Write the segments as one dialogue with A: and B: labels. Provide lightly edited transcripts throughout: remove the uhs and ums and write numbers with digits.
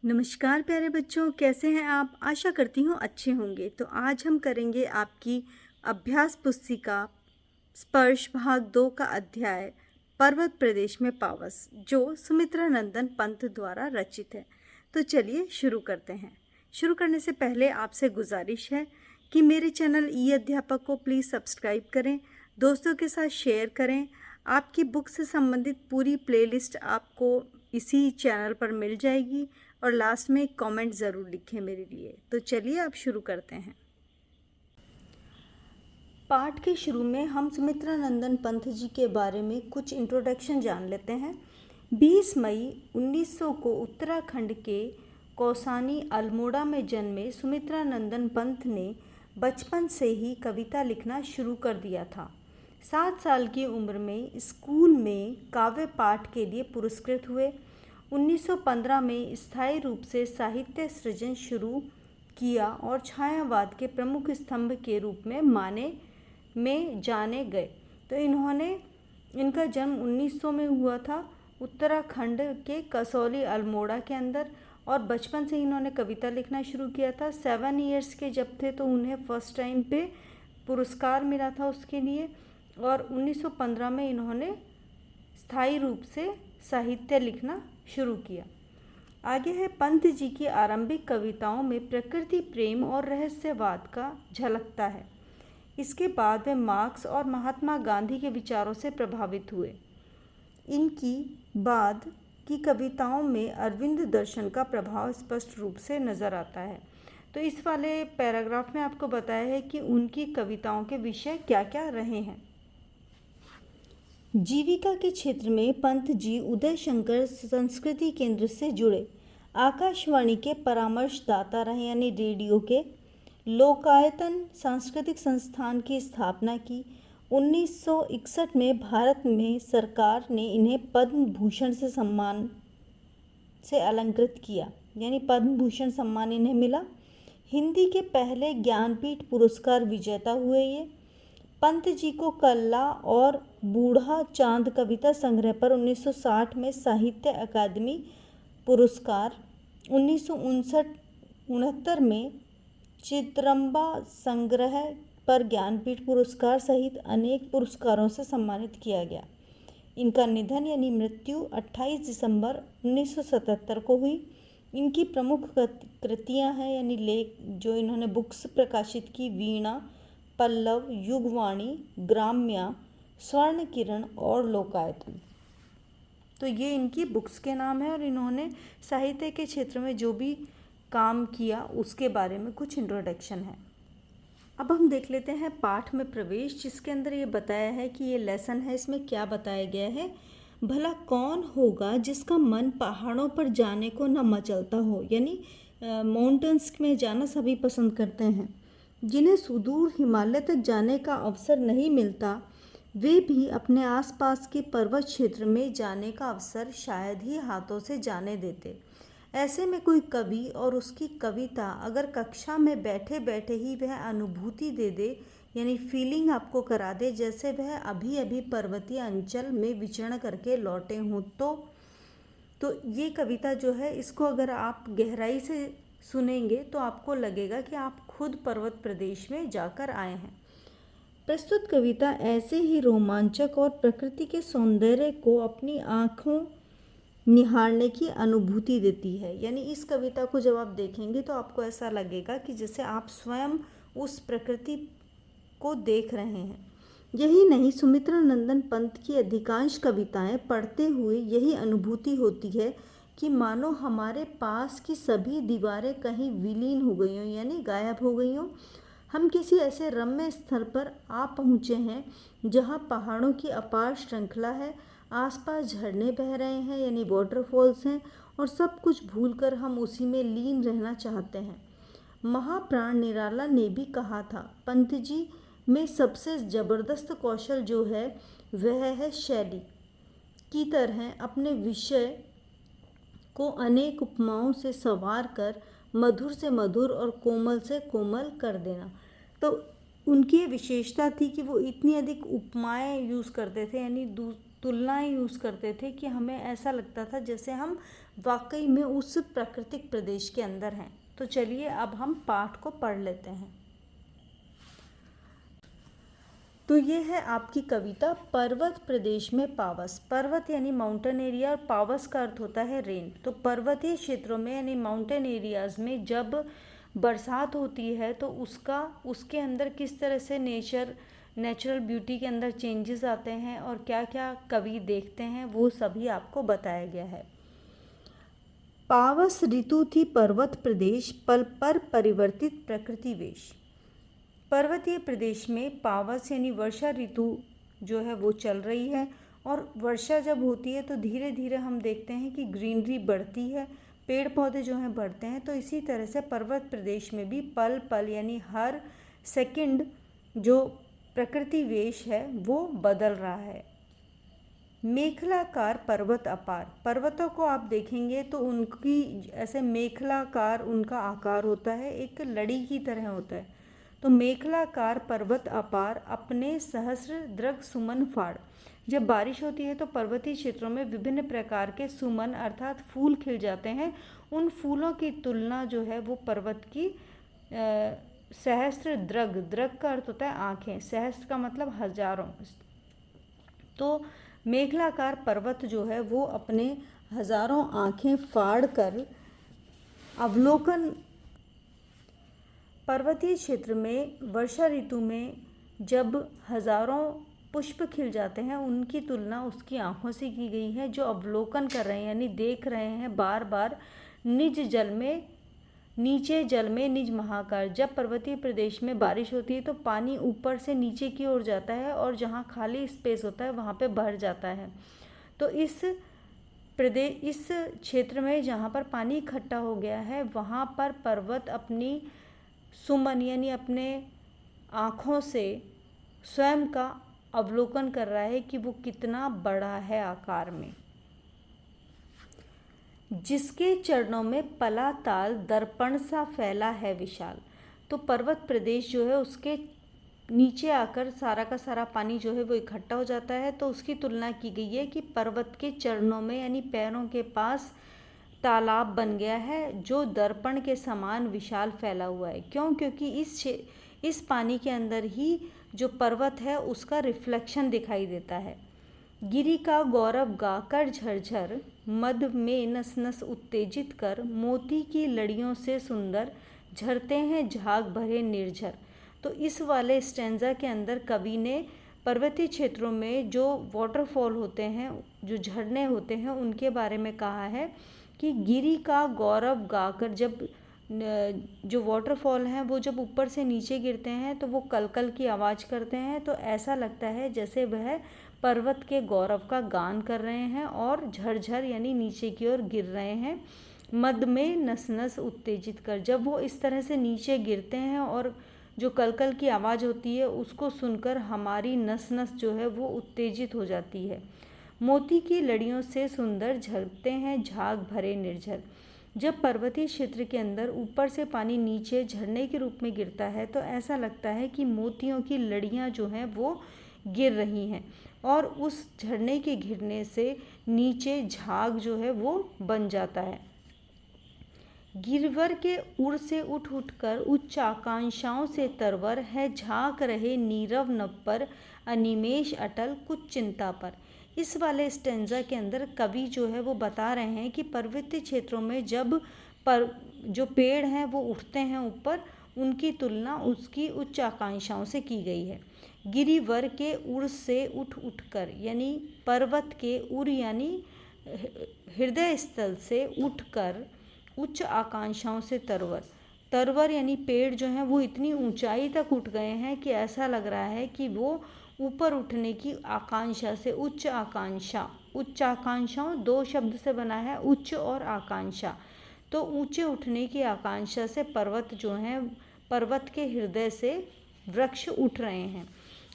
A: नमस्कार प्यारे बच्चों, कैसे हैं आप? आशा करती हूँ अच्छे होंगे। तो आज हम करेंगे आपकी अभ्यास पुस्तिका स्पर्श भाग 2 का अध्याय पर्वत प्रदेश में पावस, जो सुमित्रा नंदन पंत द्वारा रचित है। तो चलिए शुरू करते हैं। शुरू करने से पहले आपसे गुजारिश है कि मेरे चैनल ई अध्यापक को प्लीज़ सब्सक्राइब करें, दोस्तों के साथ शेयर करें। आपकी बुक से संबंधित पूरी प्लेलिस्ट आपको इसी चैनल पर मिल जाएगी और लास्ट में एक कमेंट ज़रूर लिखें मेरे लिए। तो चलिए अब शुरू करते हैं। पाठ के शुरू में हम सुमित्रा नंदन पंत जी के बारे में कुछ इंट्रोडक्शन जान लेते हैं। 20 मई 1900 को उत्तराखंड के कौसानी अल्मोड़ा में जन्मे सुमित्रा नंदन पंत ने बचपन से ही कविता लिखना शुरू कर दिया था। 7 साल की उम्र में स्कूल में काव्य पाठ के लिए पुरस्कृत हुए। 1915 में स्थायी रूप से साहित्य सृजन शुरू किया और छायावाद के प्रमुख स्तंभ के रूप में जाने गए। तो इनका जन्म 1900 में हुआ था उत्तराखंड के कसौली अल्मोड़ा के अंदर, और बचपन से इन्होंने कविता लिखना शुरू किया था। 7 इयर्स के जब थे तो उन्हें फर्स्ट टाइम पे पुरस्कार मिला था उसके लिए, और 1915 में इन्होंने स्थायी रूप से साहित्य लिखना शुरू किया। आगे है, पंत जी की आरंभिक कविताओं में प्रकृति प्रेम और रहस्यवाद का झलकता है। इसके बाद वे मार्क्स और महात्मा गांधी के विचारों से प्रभावित हुए। इनकी बाद की कविताओं में अरविंद दर्शन का प्रभाव स्पष्ट रूप से नज़र आता है। तो इस वाले पैराग्राफ में आपको बताया है कि उनकी कविताओं के विषय क्या क्या रहे हैं। जीविका के क्षेत्र में पंत जी उदय शंकर संस्कृति केंद्र से जुड़े, आकाशवाणी के परामर्शदाता रहे यानी रेडियो के, लोकायतन सांस्कृतिक संस्थान की स्थापना की। 1961 में भारत में सरकार ने इन्हें पद्म भूषण से सम्मान से अलंकृत किया, यानी पद्म भूषण सम्मान इन्हें मिला। हिंदी के पहले ज्ञानपीठ पुरस्कार विजेता हुए ये। पंत जी को कल्ला और बूढ़ा चांद कविता संग्रह पर 1960 में साहित्य अकादमी पुरस्कार, 1969 में चित्रम्बा संग्रह पर ज्ञानपीठ पुरस्कार सहित अनेक पुरस्कारों से सम्मानित किया गया। इनका निधन यानी मृत्यु 28 दिसंबर 1977 को हुई। इनकी प्रमुख कृतियां हैं यानी लेख जो इन्होंने बुक्स प्रकाशित की: वीणा, पल्लव, युगवाणी, ग्राम्या, स्वर्ण किरण और लोकायतन। तो ये इनकी बुक्स के नाम है और इन्होंने साहित्य के क्षेत्र में जो भी काम किया उसके बारे में कुछ इंट्रोडक्शन है। अब हम देख लेते हैं पाठ में प्रवेश, जिसके अंदर ये बताया है कि ये लेसन है, इसमें क्या बताया गया है। भला कौन होगा जिसका मन पहाड़ों पर जाने को न मचलता हो, यानी माउंटेन्स में जाना सभी पसंद करते हैं। जिन्हें सुदूर हिमालय तक जाने का अवसर नहीं मिलता, वे भी अपने आसपास के पर्वत क्षेत्र में जाने का अवसर शायद ही हाथों से जाने देते। ऐसे में कोई कवि और उसकी कविता अगर कक्षा में बैठे बैठे ही वह अनुभूति दे दे, यानी फीलिंग आपको करा दे जैसे वह अभी अभी पर्वतीय अंचल में विचरण करके लौटे हों, तो ये कविता जो है, इसको अगर आप गहराई से सुनेंगे तो आपको लगेगा कि आप खुद पर्वत प्रदेश में जाकर आए हैं। प्रस्तुत कविता ऐसे ही रोमांचक और प्रकृति के सौंदर्य को अपनी आँखों निहारने की अनुभूति देती है। यानी इस कविता को जब आप देखेंगे तो आपको ऐसा लगेगा कि जैसे आप स्वयं उस प्रकृति को देख रहे हैं। यही नहीं, सुमित्रा नंदन पंत की अधिकांश कविताएं पढ़ते हुए यही अनुभूति होती है कि मानो हमारे पास की सभी दीवारें कहीं विलीन हो गई हों, यानी गायब हो गई हों। हम किसी ऐसे रम्य स्थल पर आ पहुँचे हैं जहाँ पहाड़ों की अपार श्रृंखला है, आसपास झरने बह रहे हैं यानी वाटरफॉल्स हैं, और सब कुछ भूलकर हम उसी में लीन रहना चाहते हैं। महाप्राण निराला ने भी कहा था, पंत जी में सबसे ज़बरदस्त कौशल जो है वह है शैली की तरह अपने विषय को अनेक उपमाओं से संवार कर मधुर से मधुर और कोमल से कोमल कर देना। तो उनकी ये विशेषता थी कि वो इतनी अधिक उपमाएं यूज़ करते थे, यानी तुलनाएं यूज़ करते थे कि हमें ऐसा लगता था जैसे हम वाकई में उस प्राकृतिक प्रदेश के अंदर हैं। तो चलिए अब हम पाठ को पढ़ लेते हैं। तो ये है आपकी कविता पर्वत प्रदेश में पावस। पर्वत यानी माउंटेन एरिया और पावस का अर्थ होता है रेन। तो पर्वतीय क्षेत्रों में यानी माउंटेन एरियाज में जब बरसात होती है तो उसके अंदर किस तरह से नेचुरल ब्यूटी के अंदर चेंजेस आते हैं और क्या क्या कवि देखते हैं वो सभी आपको बताया गया है। पावस ऋतु थी पर्वत प्रदेश, पल पर परिवर्तित प्रकृति वेश। पर्वतीय प्रदेश में पावस यानी वर्षा ऋतु जो है वो चल रही है और वर्षा जब होती है तो धीरे धीरे हम देखते हैं कि ग्रीनरी बढ़ती है, पेड़ पौधे जो हैं बढ़ते हैं। तो इसी तरह से पर्वत प्रदेश में भी पल पल यानी हर सेकंड जो प्रकृति वेश है वो बदल रहा है। मेखलाकार पर्वत अपार। पर्वतों को आप देखेंगे तो उनकी ऐसे मेखलाकार उनका आकार होता है, एक लड़ी की तरह होता है। तो मेखलाकार पर्वत अपार अपने सहस्र दृग सुमन फाड़। जब बारिश होती है तो पर्वतीय क्षेत्रों में विभिन्न प्रकार के सुमन अर्थात फूल खिल जाते हैं। उन फूलों की तुलना जो है वो पर्वत की सहस्र दृग का अर्थ होता है आँखें, सहस्र का मतलब हजारों। तो मेखलाकार पर्वत जो है वो अपने हजारों आँखें फाड़ कर अवलोकन। पर्वतीय क्षेत्र में वर्षा ऋतु में जब हजारों पुष्प खिल जाते हैं उनकी तुलना उसकी आँखों से की गई है जो अवलोकन कर रहे हैं यानी देख रहे हैं बार बार नीचे जल में निज महाकार। जब पर्वतीय प्रदेश में बारिश होती है तो पानी ऊपर से नीचे की ओर जाता है और जहाँ खाली स्पेस होता है वहाँ पे भर जाता है। तो इस क्षेत्र में जहाँ पर पानी इकट्ठा हो गया है वहाँ पर पर्वत अपनी सुमन यानी अपने आँखों से स्वयं का अवलोकन कर रहा है कि वो कितना बड़ा है आकार में। जिसके चरणों में पला ताल दर्पण सा फैला है विशाल। तो पर्वत प्रदेश जो है उसके नीचे आकर सारा का सारा पानी जो है वो इकट्ठा हो जाता है। तो उसकी तुलना की गई है कि पर्वत के चरणों में यानी पैरों के पास तालाब बन गया है जो दर्पण के समान विशाल फैला हुआ है। क्यों? क्योंकि इस पानी के अंदर ही जो पर्वत है उसका रिफ्लेक्शन दिखाई देता है। गिरी का गौरव गाकर झरझर, मद में नस नस उत्तेजित कर, मोती की लड़ियों से सुंदर झरते हैं झाग भरे निर्झर। तो इस वाले स्टैंजा के अंदर कवि ने पर्वतीय क्षेत्रों में जो वाटरफॉल होते हैं, जो झरने होते हैं, उनके बारे में कहा है कि गिरी का गौरव गाकर, जब जो वाटरफॉल हैं वो जब ऊपर से नीचे गिरते हैं तो वो कलकल की आवाज़ करते हैं। तो ऐसा लगता है जैसे वह पर्वत के गौरव का गान कर रहे हैं और झरझर यानी नीचे की ओर गिर रहे हैं। मद में नस नस उत्तेजित कर, जब वो इस तरह से नीचे गिरते हैं और जो कलकल की आवाज़ होती है उसको सुनकर हमारी नस नस जो है वो उत्तेजित हो जाती है। मोती की लड़ियों से सुंदर झरते हैं झाग भरे निर्झर। जब पर्वतीय क्षेत्र के अंदर ऊपर से पानी नीचे झरने के रूप में गिरता है तो ऐसा लगता है कि मोतियों की लड़ियाँ जो हैं वो गिर रही हैं और उस झरने के गिरने से नीचे झाग जो है वो बन जाता है। गिरवर के उड़ से उठ उठकर उच्च आकांक्षाओं से तरवर है, झांक रहे नीरव नभ पर अनिमेष अटल कुछ चिंता पर। इस वाले स्टेंजा के अंदर कवि जो है वो बता रहे हैं कि पर्वतीय क्षेत्रों में जब जो पेड़ हैं वो उठते हैं ऊपर, उनकी तुलना उसकी उच्च आकांक्षाओं से की गई है। गिरिवर के उड़ से उठ उठकर यानी पर्वत के उड़ यानी हृदय स्थल से उठकर उच्च आकांक्षाओं से तरवर यानी पेड़ जो हैं वो इतनी ऊंचाई तक उठ गए हैं कि ऐसा लग रहा है कि वो ऊपर उठने की आकांक्षा से उच्च आकांक्षाओं दो शब्द से बना है, उच्च और आकांक्षा। तो ऊंचे उठने की आकांक्षा से पर्वत जो हैं पर्वत के हृदय से वृक्ष उठ रहे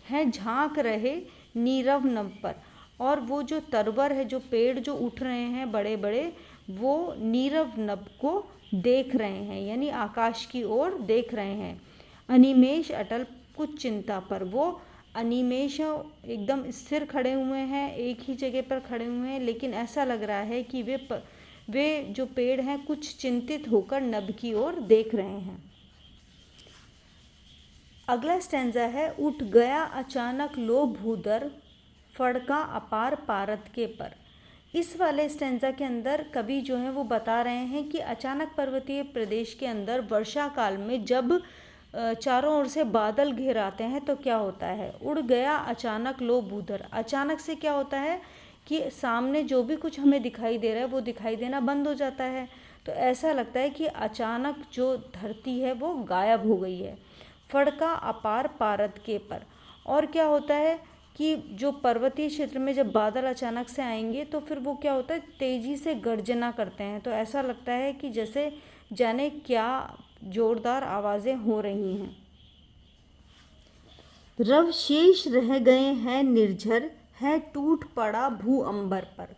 A: हैं झांक रहे नीरव नभ पर। और वो जो तरवर है, जो पेड़ जो उठ रहे हैं बड़े बड़े, वो नीरव नभ को देख रहे हैं यानी आकाश की ओर देख रहे हैं। अनिमेष अटल कुछ चिंता पर, वो अनिमेष एकदम स्थिर खड़े हुए हैं, एक ही जगह पर खड़े हुए हैं, लेकिन ऐसा लग रहा है कि वे वे जो पेड़ हैं कुछ चिंतित होकर नभ की ओर देख रहे हैं। अगला स्टैंजा है, उठ गया अचानक लो भूदर, फड़का अपार पारत के पर। इस वाले स्टैंजा के अंदर कवि जो है वो बता रहे हैं कि अचानक पर्वतीय प्रदेश के अंदर वर्षा काल में जब चारों ओर से बादल घिर आते हैं तो क्या होता है, उड़ गया अचानक लो भूदर। अचानक से क्या होता है कि सामने जो भी कुछ हमें दिखाई दे रहा है वो दिखाई देना बंद हो जाता है। तो ऐसा लगता है कि अचानक जो धरती है वो गायब हो गई है। फड़का अपार पारद के पर। और क्या होता है कि जो पर्वतीय क्षेत्र में जब बादल अचानक से आएंगे तो फिर वो क्या होता है, तेजी से गर्जना करते हैं। तो ऐसा लगता है कि जैसे जाने क्या जोरदार आवाज़ें हो रही हैं। रव शेष रह गए हैं निर्झर, है टूट पड़ा भू अंबर पर।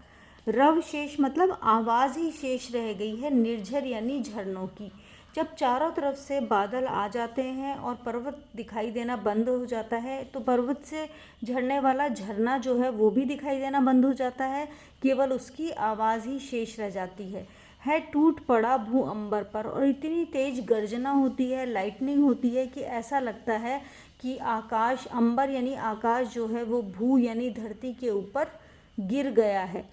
A: रव शेष मतलब आवाज़ ही शेष रह गई है निर्झर यानी झरनों की। जब चारों तरफ से बादल आ जाते हैं और पर्वत दिखाई देना बंद हो जाता है तो पर्वत से झरने वाला झरना जो है वो भी दिखाई देना बंद हो जाता है, केवल उसकी आवाज़ ही शेष रह जाती है टूट पड़ा भू अंबर पर। और इतनी तेज गर्जना होती है, लाइटनिंग होती है कि ऐसा लगता है कि आकाश, अंबर यानी आकाश जो है वो भू यानी धरती के ऊपर गिर गया है।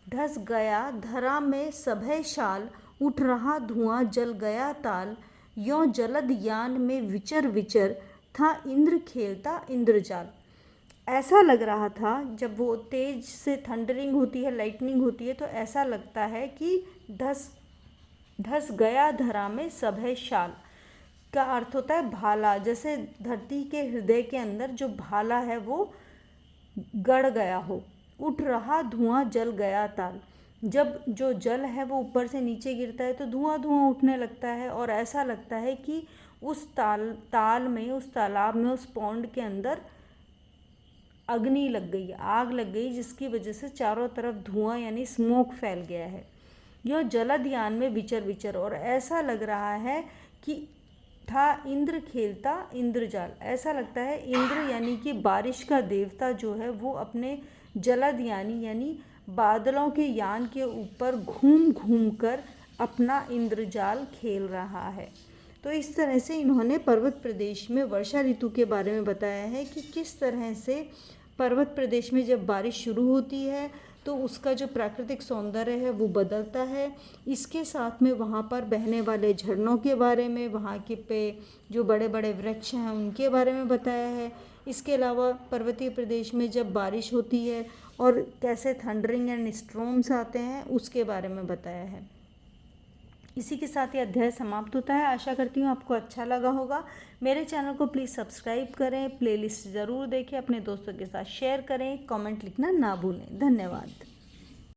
A: धस गया धरा में सभय शाल, उठ रहा धुआं जल गया ताल, यों जलद यान में विचर विचर, था इंद्र खेलता इंद्रजाल। ऐसा लग रहा था जब वो तेज से थंडरिंग होती है, लाइटनिंग होती है, तो ऐसा लगता है कि धस गया धरा में सभय शाल का अर्थ होता है भाला। जैसे धरती के हृदय के अंदर जो भाला है वो गड़ गया हो। उठ रहा धुआं जल गया ताल, जब जो जल है वो ऊपर से नीचे गिरता है तो धुआं धुआं उठने लगता है और ऐसा लगता है कि उस ताल में, उस तालाब में, उस पौंड के अंदर अग्नि लग गई, आग लग गई, जिसकी वजह से चारों तरफ धुआं यानी स्मोक फैल गया है। यह जलद यान में विचर विचर, और ऐसा लग रहा है कि था इंद्र खेलता इंद्रजाल। ऐसा लगता है इंद्र यानी कि बारिश का देवता जो है वो अपने जलद यानी बादलों के यान के ऊपर घूम घूम कर अपना इंद्रजाल खेल रहा है। तो इस तरह से इन्होंने पर्वत प्रदेश में वर्षा ऋतु के बारे में बताया है कि किस तरह से पर्वत प्रदेश में जब बारिश शुरू होती है तो उसका जो प्राकृतिक सौंदर्य है वो बदलता है। इसके साथ में वहाँ पर बहने वाले झरनों के बारे में, वहाँ के पे जो बड़े बड़े वृक्ष हैं उनके बारे में बताया है। इसके अलावा पर्वतीय प्रदेश में जब बारिश होती है और कैसे थंडरिंग एंड स्टॉर्म्स आते हैं उसके बारे में बताया है। इसी के साथ ये अध्याय समाप्त होता है। आशा करती हूँ आपको अच्छा लगा होगा। मेरे चैनल को प्लीज़ सब्सक्राइब करें, प्लेलिस्ट ज़रूर देखें, अपने दोस्तों के साथ शेयर करें, कमेंट लिखना ना भूलें। धन्यवाद।